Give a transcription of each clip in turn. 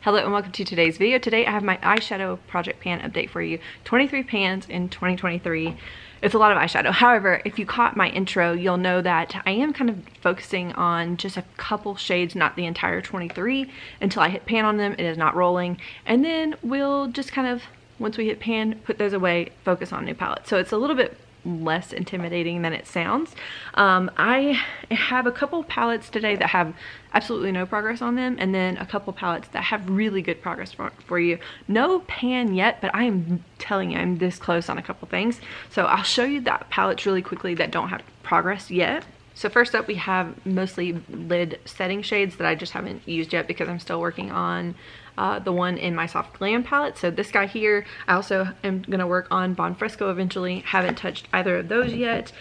Hello and welcome to today's video. Today I have my eyeshadow project pan update for you. 23 pans in 2023. It's a lot of eyeshadow. However, if you caught my intro, you'll know that I am kind of focusing on just a couple shades, not the entire 23. Until I hit pan on them, it is not rolling. And then we'll just kind of, once we hit pan, put those away, focus on new palettes. So it's a little bit less intimidating than it sounds. I have a couple palettes today that have absolutely no progress on them, and then a couple palettes that have really good progress for you. No pan yet, but I am telling you, I'm this close on a couple things. So I'll show you that palettes really quickly that don't have progress yet. So first up, we have mostly lid setting shades that I just haven't used yet because I'm still working on the one in my Soft Glam palette. So this guy here, I also am going to work on Bon Fresco eventually. Haven't touched either of those yet.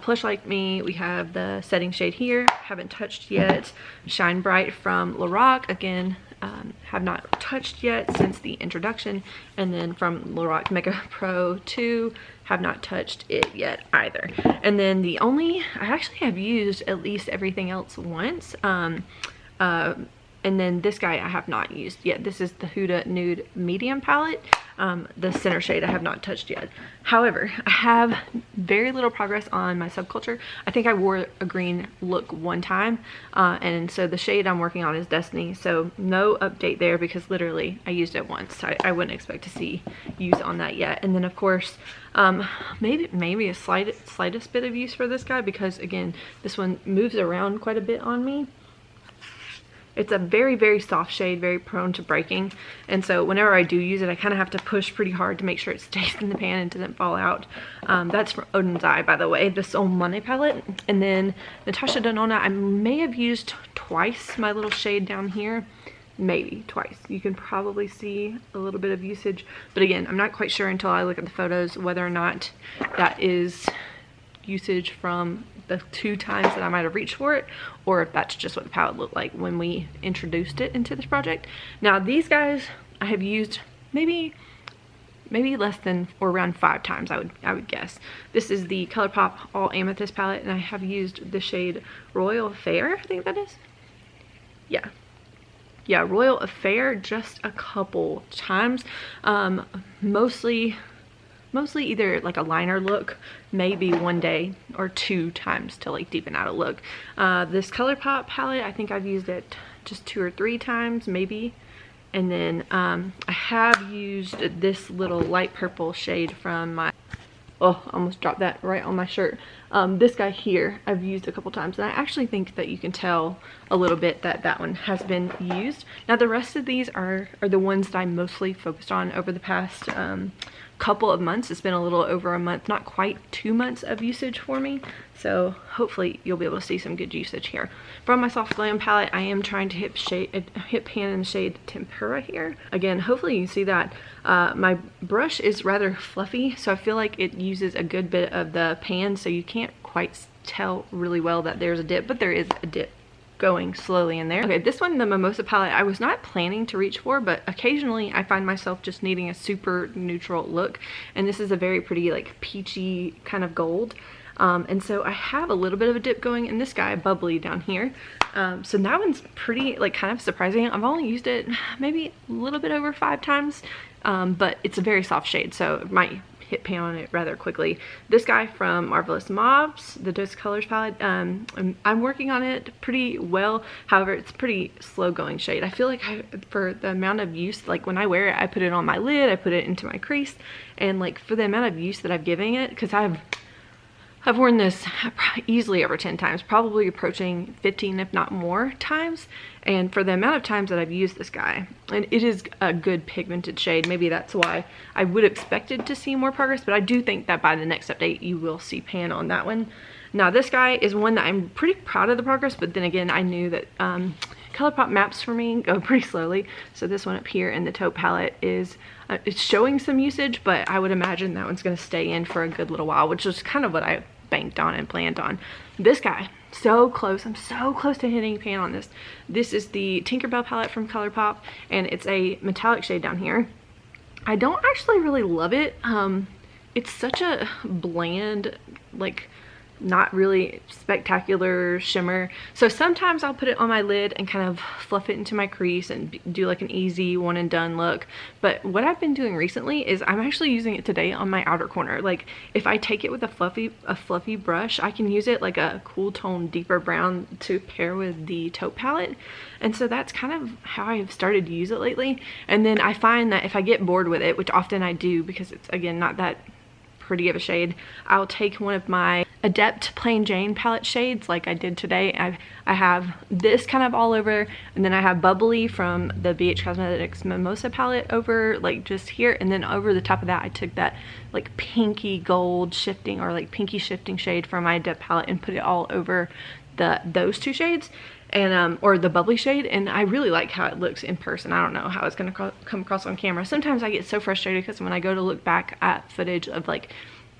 Plush Like Me, we have the setting shade here. Haven't touched yet. Shine Bright from Lorac, again, have not touched yet since the introduction. And then from Lorac Mega Pro 2, have not touched it yet either. And then the only, I actually have used at least everything else once. And then this guy I have not used yet. This is the Huda Nude Medium palette. The center shade I have not touched yet. However, I have very little progress on my Subculture. I think I wore a green look one time. And so the shade I'm working on is Destiny. So no update there because literally I used it once. I wouldn't expect to see use on that yet. And then of course, maybe a slightest bit of use for this guy because again, this one moves around quite a bit on me. It's a very, very soft shade, very prone to breaking. And so whenever I do use it, I kind of have to push pretty hard to make sure it stays in the pan and doesn't fall out. That's from Odin's Eye, by the way, the Soul Money palette. And then Natasha Denona, I may have used twice my little shade down here. Maybe twice. You can probably see a little bit of usage. But again, I'm not quite sure until I look at the photos whether or not that is usage from the 2 times that I might have reached for it, or if that's just what the palette looked like when we introduced it into this project. Now these guys I have used maybe less than or around 5 times I would guess. This is the ColourPop All Amethyst palette, and I have used the shade Royal Affair, I think that is. Yeah, Royal Affair just a couple times. Mostly either like a liner look, maybe one day or 2 times to like deepen out a look. This ColourPop palette, I think I've used it just 2 or 3 times maybe. And then I have used this little light purple shade from my, oh, I almost dropped that right on my shirt. This guy here I've used a couple times, and I actually think that you can tell a little bit that that one has been used. Now the rest of these are the ones that I mostly focused on over the past couple of months. It's been a little over a month, not quite 2 months of usage for me. So hopefully you'll be able to see some good usage here. From my Soft Glam palette, I am trying to hit pan in the shade Tempera here. Again, hopefully you can see that. My brush is rather fluffy, so I feel like it uses a good bit of the pan, so you can't quite tell really well that there's a dip, but there is a dip going slowly in there. Okay, this one, the Mimosa palette, I was not planning to reach for, but occasionally I find myself just needing a super neutral look, and this is a very pretty like peachy kind of gold. And so I have a little bit of a dip going in this guy, Bubbly, down here. So that one's pretty like kind of surprising. I've only used it maybe a little bit over 5 times, but it's a very soft shade, so it might hit pan on it rather quickly. This guy from Marvelous Mobs, the Dose Colors palette, I'm working on it pretty well. However, it's pretty slow going shade. I feel like for the amount of use, like when I wear it, I put it on my lid, I put it into my crease, and like for the amount of use that I've given it, because I've worn this easily over 10 times, probably approaching 15 if not more times, and for the amount of times that I've used this guy, and it is a good pigmented shade, maybe that's why I would have expected to see more progress, but I do think that by the next update you will see pan on that one. Now this guy is one that I'm pretty proud of the progress, but then again I knew that ColourPop maps for me go pretty slowly, so this one up here in the taupe palette is it's showing some usage, but I would imagine that one's going to stay in for a good little while, which is kind of what I banked on and planned on. This guy, so close. I'm so close to hitting pan on this. This is the Tinkerbell palette from ColourPop, and it's a metallic shade down here. I don't actually really love it. It's such a bland, like not really spectacular shimmer. So sometimes I'll put it on my lid and kind of fluff it into my crease and do like an easy one and done look. But what I've been doing recently is I'm actually using it today on my outer corner. Like if I take it with a fluffy brush, I can use it like a cool tone deeper brown to pair with the taupe palette. And so that's kind of how I've started to use it lately. And then I find that if I get bored with it, which often I do because it's again not that pretty of a shade, I'll take one of my Adept Plain Jane palette shades like I did today. I have this kind of all over, and then I have Bubbly from the BH Cosmetics Mimosa palette over like just here, and then over the top of that I took that like pinky gold shifting or like pinky shifting shade from my Adept palette and put it all over those two shades, and or the bubbly shade, and I really like how it looks in person. I don't know how it's gonna come across on camera. Sometimes I get so frustrated because when I go to look back at footage of like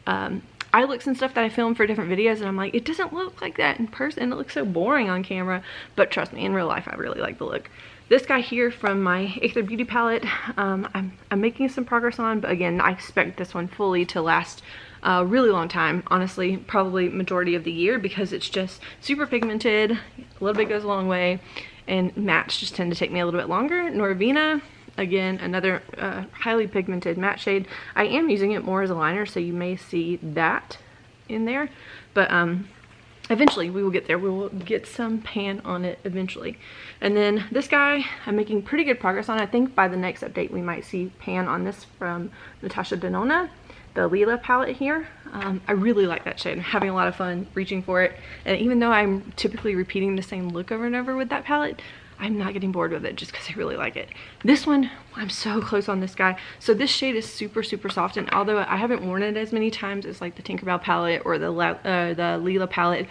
eye looks and stuff that I film for different videos, and I'm like, it doesn't look like that in person. It looks so boring on camera. But trust me, in real life I really like the look. This guy here from my Aether Beauty palette, I'm making some progress on, but again, I expect this one fully to last a really long time. Honestly, probably majority of the year, because it's just super pigmented. A little bit goes a long way, and mattes just tend to take me a little bit longer. Norvina, again, another highly pigmented matte shade. I am using it more as a liner, so you may see that in there, but eventually we will get there. We will get some pan on it eventually. And then this guy I'm making pretty good progress on. I think by the next update we might see pan on this from Natasha Denona, the Lila palette here. I really like that shade. I'm having a lot of fun reaching for it, and even though I'm typically repeating the same look over and over with that palette, I'm not getting bored with it just because I really like it. This one, I'm so close on this guy. So this shade is super soft, and although I haven't worn it as many times as like the Tinkerbell palette or the Lila palette,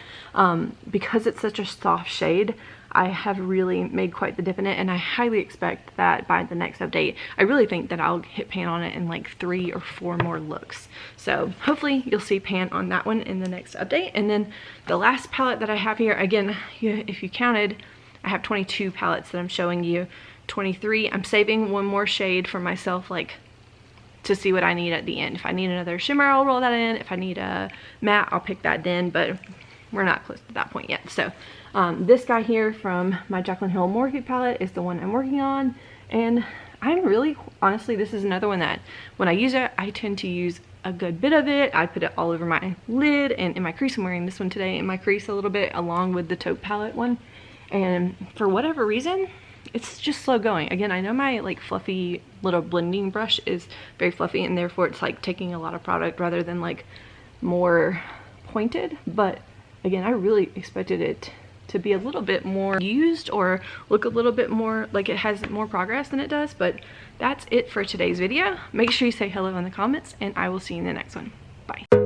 because it's such a soft shade, I have really made quite the dip in it, and I highly expect that by the next update, I really think that I'll hit pan on it in like 3 or 4 more looks. So hopefully you'll see pan on that one in the next update. And then the last palette that I have here, again, if you counted, I have 22 palettes that I'm showing you. 23, I'm saving one more shade for myself, like to see what I need at the end. If I need another shimmer, I'll roll that in. If I need a matte, I'll pick that then, but we're not close to that point yet. So this guy here from my Jaclyn Hill Morphe palette is the one I'm working on, and I'm really, honestly, this is another one that when I use it, I tend to use a good bit of it. I put it all over my lid and in my crease. I'm wearing this one today in my crease a little bit along with the taupe palette one. And for whatever reason, it's just slow going. Again, I know my like fluffy little blending brush is very fluffy, and therefore it's like taking a lot of product rather than like more pointed. But again, I really expected it to be a little bit more used or look a little bit more like it has more progress than it does. But that's it for today's video. Make sure you say hello in the comments, and I will see you in the next one. Bye.